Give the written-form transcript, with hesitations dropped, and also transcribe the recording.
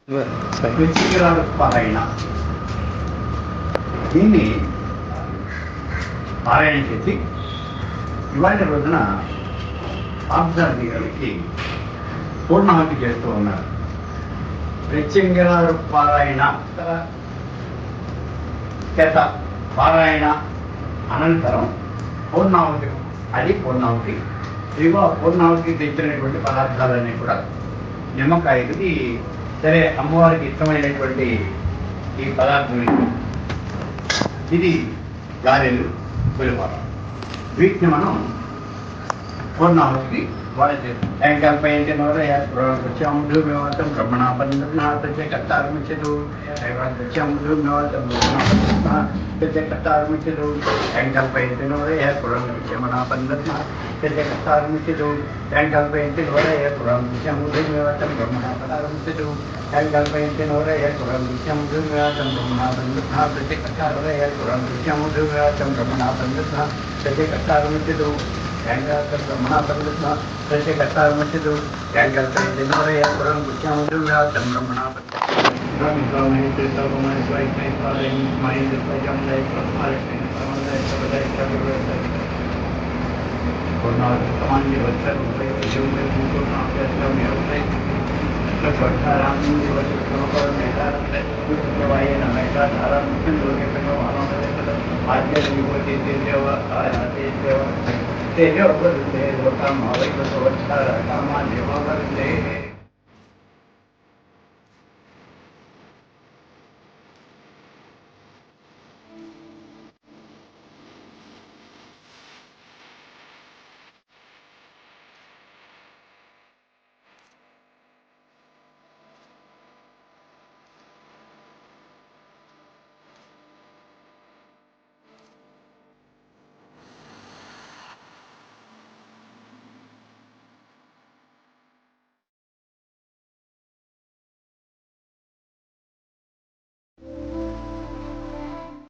వృశ్చికరాడు పారాయణ. దీన్ని పారాయణ చేసి ఇవాళ రోజున పార్థసారథి గారికి పూర్ణాహుతి చేస్తూ ఉన్నారు. వృశ్చికరాడు పారాయణ చేత పారాయణ అనంతరం పూర్ణాహుతి, అది పూర్ణాహుతి. ఇదిగో పూర్ణాహుతి తెచ్చినటువంటి పదార్థాలన్నీ కూడా నిమ్మకాయకి సరే అమ్మవారికి ఇష్టమైనటువంటి ఈ పదార్థం ఇది గారెలు, పులిహోర. వీటిని మనం పూర్ణాహుతికి టెంకాయలపై వచ్చాముతం బ్రహ్మణాపంచే కర్తారమించదు కర్తారమించదు టెంకాయలపై పురాణమణాపంచే కర్తారమించదు టెంకాయలపై పురాణం బ్రహ్మణాపదారమించదు టెంకాయలపై పురాణం బ్రహ్మణాపంచే కర్తారయ పురాణం బ్రహ్మణాపంచే కర్తారమించదు బ్రహ్మణాపంచే కర్తారమించదు టెంకాయలపై పురాణం బ్రహ్మణాపంచే आद्य